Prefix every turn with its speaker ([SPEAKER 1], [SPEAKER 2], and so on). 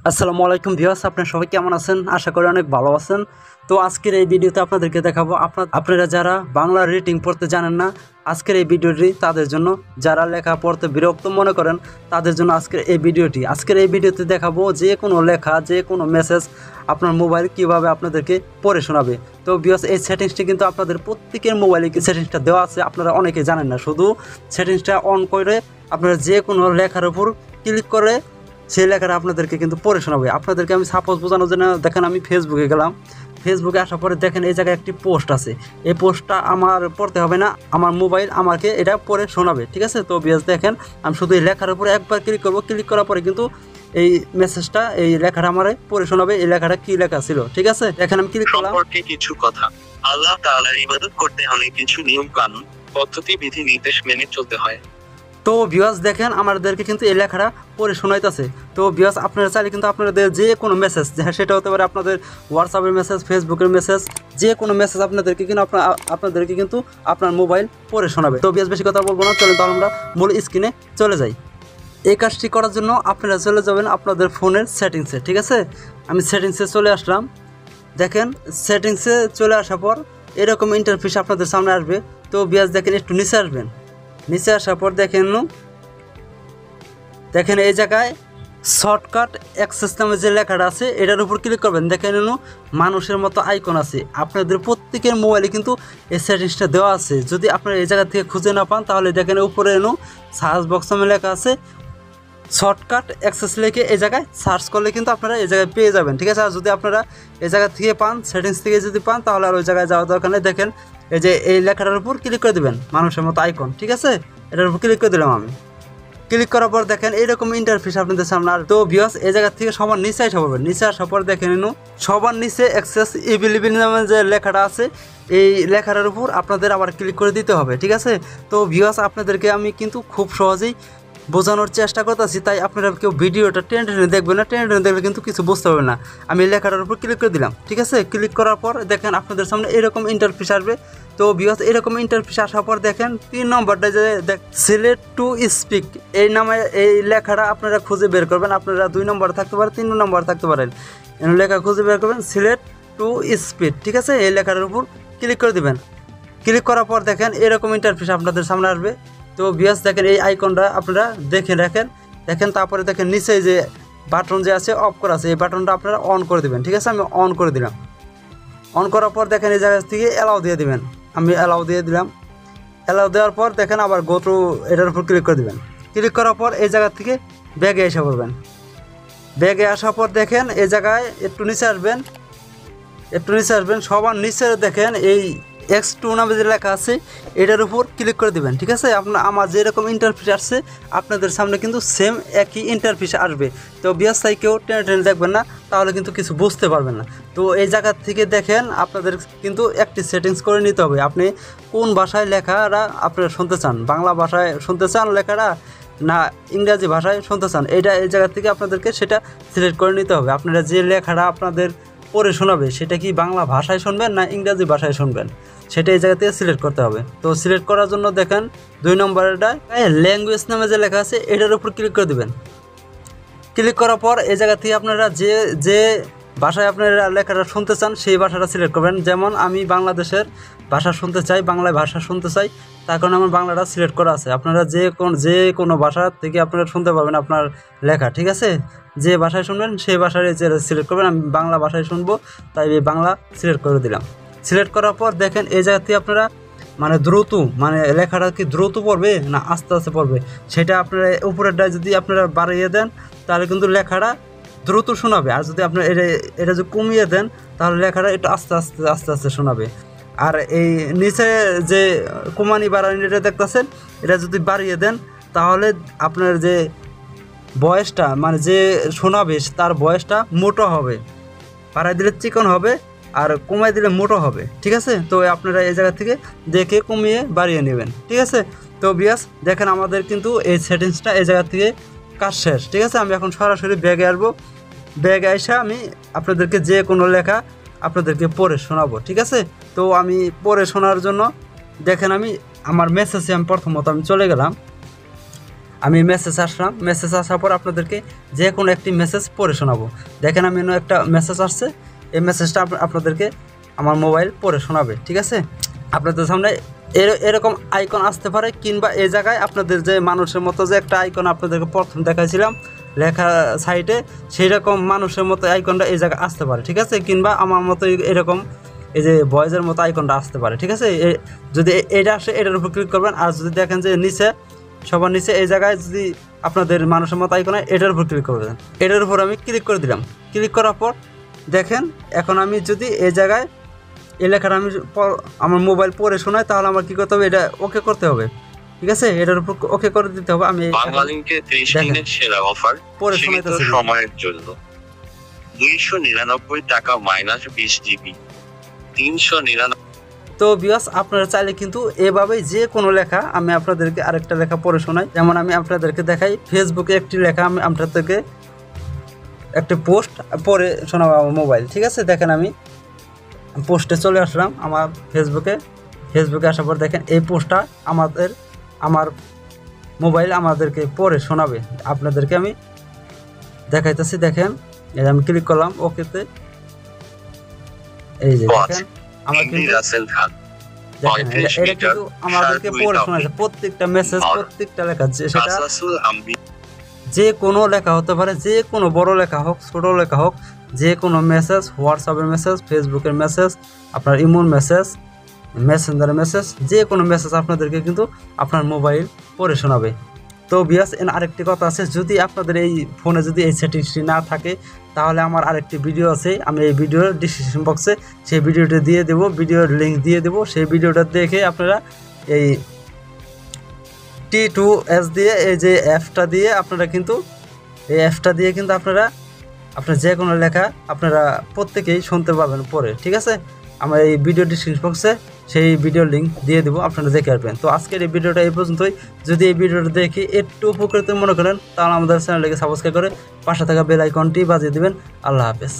[SPEAKER 1] আসসালামু আলাইকুম ভিউয়ার্স, আপনারা সবাই কেমন আছেন? আশা করি অনেক ভালো আছেন। তো আজকের এই ভিডিওতে আপনাদেরকে দেখাবো আপনারা যারা বাংলা রিডিং পড়তে জানেন না, আজকের এই ভিডিওটি তাদের জন্য। যারা লেখা পড়তে বিরক্ত মনে করেন তাদের জন্য আজকের এই ভিডিওটি। আজকের এই ভিডিওতে দেখাবো যে কোনো লেখা, যে কোনো মেসেজ আপনার মোবাইল কিভাবে আপনাদেরকে পড়ে শোনাবে। তো ভিউয়ার্স, এই সেটিংসটি কিন্তু আপনাদের প্রত্যেকের মোবাইলে সেটিংসটা দেওয়া আছে, আপনারা অনেকে জানেন না। শুধু সেটিংসটা অন করে আপনারা যে কোনো লেখার উপর ক্লিক করে সেই লেখাটা আপনাদেরকে কিন্তু পড়ে শোনাবে। আপনাদেরকে আমি সাপোজ বোঝানোর জন্য দেখেন আমি ফেসবুকে গেলাম। ফেসবুকে আসার পরে দেখেন এই জায়গায় একটি পোস্ট আছে। এই পোস্টটা আমার পড়তে হবে না, আমার মোবাইল আমাকে এটা পড়ে শোনাবে, ঠিক আছে? তো ভিউয়ার্স দেখেন, আমি শুধু এই লেখার উপরে একবার ক্লিক করব। ক্লিক করার পরে কিন্তু এই মেসেজটা, এই লেখাটা আমার পড়ে শোনাবে। এই লেখাটা কি লেখা ছিল, ঠিক আছে? দেখেন আমি ক্লিক করলাম।
[SPEAKER 2] সম্পর্কে কিছু কথা। আল্লাহ তাআলার ইবাদত করতে হলে কিছু নিয়ম কানুন, পদ্ধতি, বিধি নির্দেশ মেনে চলতে হয়।
[SPEAKER 1] তো ভিউয়ার্স দেখেন, আমাদেরকে কিন্তু এই লেখাটা পড়ে শোনাইতেছে। তো ভিউয়ার্স, আপনারা চাইলে কিন্তু আপনাদের যে কোনো মেসেজ, সেটা হতে পারে আপনাদের হোয়াটসঅ্যাপের মেসেজ, ফেসবুকের মেসেজ, যে কোনো মেসেজ আপনাদেরকে কিন্তু আপনাদেরকে কিন্তু আপনার মোবাইল পড়ে শোনাবে। তো ভিউয়ার্স বেশি কথা বলবো না, চলেন তাহলে আমরা মূল স্ক্রিনে চলে যাই। এই কাজটি করার জন্য আপনারা চলে যাবেন আপনাদের ফোনের সেটিংসে, ঠিক আছে? আমি সেটিংসে চলে আসলাম। দেখেন সেটিংসে চলে আসার পর এরকম ইন্টারফেস আপনাদের সামনে আসবে। তো ভিউয়ার্স দেখেন, একটু নিচে আসবেন। নিচে আসার পর দেখেন এই জায়গায় শর্টকাট অ্যাক্সেস নামে যে লেখাটা আছে এটার উপর ক্লিক করবেন। দেখেন মানুষের মতো আইকন আছে। আপনাদের প্রত্যেকের মোবাইলে কিন্তু এই সেটিংসটা দেওয়া আছে। যদি আপনারা এই জায়গা থেকে খুঁজে না পান তাহলে দেখেন উপরে সার্চ বক্স নামে লেখা আছে শর্টকাট অ্যাক্সেস, লিখে এই জায়গায় সার্চ করলে কিন্তু আপনারা এই জায়গায় পেয়ে যাবেন, ঠিক আছে? আর যদি আপনারা এই জায়গা থেকে পান, সেটিংস থেকে যদি পান, তাহলে আর ওই জায়গায় যাওয়ার দরকার নেই। দেখেন এই যে এই লেখাটার উপর ক্লিক করে দেবেন, মানুষের মতো আইকন, ঠিক আছে? এটার উপর ক্লিক করে দিলাম আমি। ক্লিক করার পর দেখেন এইরকম ইন্টারফেস আপনাদের সামনে। আর তো ভিউয়ার্স এই জায়গা থেকে সবার নিচে আসা পড়বেন। নিচে আসার পর দেখেন সবার নিচে অ্যাক্সেস এভেলেবল নামে যে লেখাটা আছে, এই লেখাটার উপর আপনাদের আবার ক্লিক করে দিতে হবে, ঠিক আছে? তো ভিউয়ার্স আপনাদেরকে আমি কিন্তু খুব সহজেই বোঝানোর চেষ্টা করতেছি, তাই আপনারা কেউ ভিডিওটা টেনে টেনে দেখবেন না। টেনে টেনে দেখলে কিন্তু কিছু বুঝতে পারবেন না। আমি লেখাটার উপর ক্লিক করে দিলাম, ঠিক আছে? ক্লিক করার পর দেখেন আপনাদের সামনে এরকম ইন্টারফেস আসবে। তো ভিউয়ার্স এরকম ইন্টারফেস আসার পর দেখেন 3 নম্বরটা যে সিলেক্ট টু স্পিক, এই নামে এই লেখাটা আপনারা খুঁজে বের করবেন। আপনারা 2 নম্বর থাকতে পারে, 3 নম্বর থাকতে পারেন। লেখা খুঁজে বের করবেন সিলেক্ট টু স্পিড, ঠিক আছে? এই লেখাটার উপর ক্লিক করে দিবেন। ক্লিক করার পর দেখেন এরকম ইন্টারফেস আপনাদের সামনে আসবে। তো ভিউয়ার্স দেখেন এই আইকনটা আপনারা দেখে রাখেন। দেখেন তারপরে দেখেন নিচে যে বাটন যে আছে অফ করা আছে, এই বাটনটা আপনারা অন করে দেবেন, ঠিক আছে? আমি অন করে দিলাম। অন করার পর দেখেন এই জায়গা থেকে অ্যালাউ দিয়ে দিবেন। আমি অ্যালাউ দিয়ে দিলাম। অ্যালাউ দেওয়ার পর দেখেন আবার গো টু এটার উপর ক্লিক করে দেবেন। ক্লিক করার পর এই জায়গা থেকে ব্যাগে এসে পড়বেন। ব্যাগে আসার পর দেখেন এই জায়গায় একটু নিচে আসবেন। সবার নিচে দেখেন এই X2 নামে যে লেখা আছে এটার উপর ক্লিক করে দিবেন, ঠিক আছে? আমার যেরকম ইন্টারফেস আসছে আপনাদের সামনে কিন্তু সেম একই ইন্টারফেস আসবে। তো ভিউয়ার্স কেউ টেনে টেনে দেখবেন না, তাহলে কিন্তু কিছু বুঝতে পারবেন না। তো এই জায়গা থেকে দেখেন আপনাদের কিন্তু একটি সেটিংস করে নিতে হবে। আপনি কোন ভাষায় লেখাটা আপনারা শুনতে চান, বাংলা ভাষায় শুনতে চান লেখাটা না ইংরাজি ভাষায় শুনতে চান, এই জায়গা থেকে আপনাদেরকে সেটা সিলেক্ট করে নিতে হবে। আপনারা যে লেখাটা আপনাদের পড়ে শোনাবে সেটা কি বাংলা ভাষায় শুনবেন না ইংরাজি ভাষায় শুনবেন, সেটা এই জায়গা থেকে সিলেক্ট করতে হবে। তো সিলেক্ট করার জন্য দেখেন 2 নম্বরটা ল্যাঙ্গুয়েজ নামে যে লেখা আছে এটার উপর ক্লিক করে দেবেন। ক্লিক করার পর এই জায়গা থেকে আপনারা যে ভাষায় আপনারা লেখাটা শুনতে চান সেই ভাষাটা সিলেক্ট করবেন। যেমন আমি বাংলাদেশের ভাষা শুনতে চাই, বাংলায় ভাষা শুনতে চাই, তার কারণে আমার বাংলাটা সিলেক্ট করা আছে। আপনারা যে কোনো ভাষা থেকে আপনারা শুনতে পারবেন আপনার লেখা, ঠিক আছে? যে ভাষায় শুনবেন সেই ভাষায় সিলেক্ট করবেন। আমি বাংলা ভাষায় শুনবো, তাই এই বাংলা সিলেক্ট করে দিলাম। সিলেক্ট করার পর দেখেন এই জায়গা থেকে আপনারা দ্রুত লেখাটা কি দ্রুত পড়বে না আস্তে আস্তে পড়বে, সেটা আপনারা উপরেরটা যদি আপনারা বাড়িয়ে দেন তাহলে কিন্তু লেখাটা দ্রুত শোনাবে। আর যদি আপনারা এটা যদি কমিয়ে দেন তাহলে লেখাটা একটু আস্তে আস্তে শোনাবে। আর এই নিচে যে কমানি বাড়ানি এটা দেখতেছেন, এটা যদি বাড়িয়ে দেন তাহলে আপনার যে বয়সটা যে শোনাবে তার বয়সটা মোটো হবে। বাড়াই দিলে চিকন হবে আর কমাই দিলে মোটো হবে, ঠিক আছে? তো আপনারা এই জায়গা থেকে দেখে কমিয়ে বাড়িয়ে নেবেন, ঠিক আছে? তো ভিউয়ার্স দেখেন আমাদের কিন্তু এই সেটিংসটা এই জায়গা থেকে কাজ শেষ, ঠিক আছে? আমি এখন সরাসরি ব্যাগে আসবো। ব্যাগে এসে আমি আপনাদেরকে যে কোনো লেখা আপনাদেরকে পড়ে শোনাবো, ঠিক আছে? তো আমি পড়ে শোনার জন্য দেখেন আমি আমার মেসেজে প্রথমত আমি চলে গেলাম। আমি মেসেজ আসলাম, মেসেজ আসার পর আপনাদেরকে যে কোনো একটি মেসেজ পড়ে শোনাবো। দেখেন আমি একটা মেসেজ আসছে, এই মেসেজটা আপনাদেরকে আমার মোবাইল পড়ে শোনাবে। ঠিক আছে, আপনাদের সামনে এরকম আইকন আসতে পারে, কিংবা এই জায়গায় আপনাদের যে মানুষের মতো যে একটা আইকন আপনাদেরকে প্রথম দেখাইছিলাম লেখা সাইটে, সেই রকম মানুষের মতো আইকনটা এই জায়গায় আসতে পারে। ঠিক আছে, কিংবা আমার মতো এরকম এই যে ভয়েসের মতো আইকনটা আসতে পারে। ঠিক আছে, যদি এটা আসে এটার উপর ক্লিক করবেন। আর যদি দেখেন যে নিচে সবার নিচে এই জায়গায় যদি আপনাদের মানুষের মতো আইকন হয়, এটার উপর ক্লিক করবেন। এটার উপর আমি ক্লিক করে দিলাম। ক্লিক করার পর দেখেন এখন আমি যদি এই জায়গায় এই লেখাটা আমি আমার মোবাইল পড়ে শোনাই, তাহলে আমার কী করতে হবে, এটা ওকে করতে হবে। ঠিক আছে, এটার উপর ওকে করে দিতে হবে। আমি
[SPEAKER 2] বাংলালিংকে 30 দিনের সেরা অফার
[SPEAKER 1] পড়ে
[SPEAKER 2] সীমিত
[SPEAKER 1] শোনাইতেছি।
[SPEAKER 2] সময়ের জন্য 299 টাকা -20 জিবি 399।
[SPEAKER 1] তো বিয়াস আপনারা চাইলে কিন্তু এভাবেই যে কোনো লেখা, আমি আপনাদেরকে আরেকটা লেখা পড়ে শোনাই। যেমন আমি আপনাদেরকে দেখাই, ফেসবুকে একটি লেখা আমি আপনাদেরকে একটা পোস্ট পড়ে শোনাবো আমার মোবাইল। ঠিক আছে, দেখেন আমি পোস্টে চলে আসলাম আমার ফেসবুকে আসার পর দেখেন এই পোস্টটা আমার মোবাইল আমাদেরকে পড়ে শোনাবে। আপনাদেরকে আমি দেখাইতেছি। দেখেন আমি ক্লিক করলাম ওকেতে। এই যে দেখেন আমার কিন্তু
[SPEAKER 2] রাসেল খান
[SPEAKER 1] দেখেন এটা কিন্তু আমাদেরকে পড়ে শোনাচ্ছে প্রত্যেকটা মেসেজ, প্রত্যেকটা লেখা, সেটা যে কোনো লেখা হতে পারে, যে কোনো বড় লেখা হোক ছোট লেখা হোক, যে কোনো মেসেজ, হোয়াটসঅ্যাপের মেসেজ, ফেসবুকের মেসেজ, আপনার ইমোর মেসেজ, মেসেঞ্জারের মেসেজ, যে কোনো মেসেজ আপনাদেরকে কিন্তু আপনার মোবাইল পড়ে শোনাবে। তো বিয়াস আরেকটি কথা আছে, যদি আপনাদের এই ফোনে যদি এই সেটিংসটি না থাকে, তাহলে আমার আরেকটি ভিডিও আছে, আমি এই ভিডিওর ডিসক্রিপশন বক্সে সেই ভিডিওটা দিয়ে দেবো, ভিডিওর লিঙ্ক দিয়ে দেবো। সেই ভিডিওটা দেখে আপনারা এই T2S দিয়ে এই যে অ্যাপটা দিয়ে আপনারা কিন্তু আপনার যে কোনো লেখা আপনারা প্রত্যেকেই শুনতে পাবেন পরে। ঠিক আছে, আমার এই ভিডিও ডিসক্রিপশন বক্সে সেই ভিডিওর লিঙ্ক দিয়ে দেবো, আপনারা দেখে আসবেন। তো আজকের এই ভিডিওটা এই পর্যন্তই। যদি এই ভিডিওটা দেখে একটু উপকৃত মনে করেন, তাহলে আমাদের চ্যানেলটাকে সাবস্ক্রাইব করে পাশে থাকা বেল আইকনটি বাজিয়ে দেবেন। আল্লাহ হাফেজ।